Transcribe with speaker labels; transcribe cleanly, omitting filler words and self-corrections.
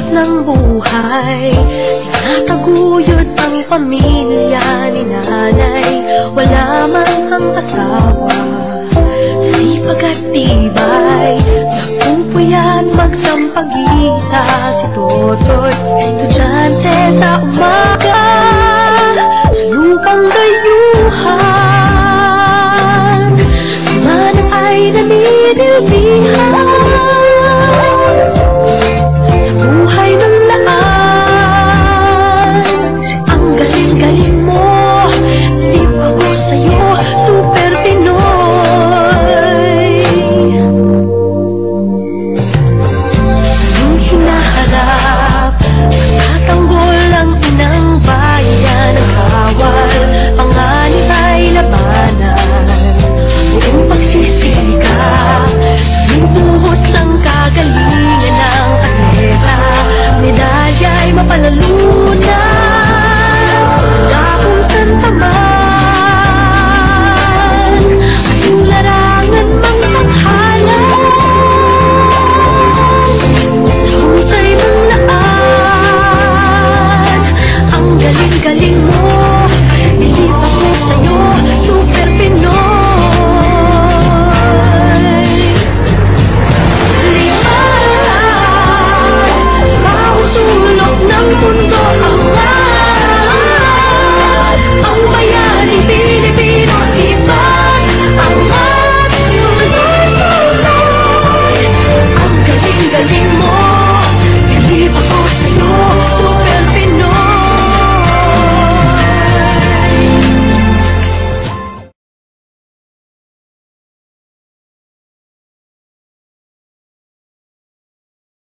Speaker 1: hirap ng buhay, tinataguyod ang pamilya ni nanay. Wala man ang asawa, sipag at tibay, napupuyat magsampagita si Totoy. Estudyante sa umaga,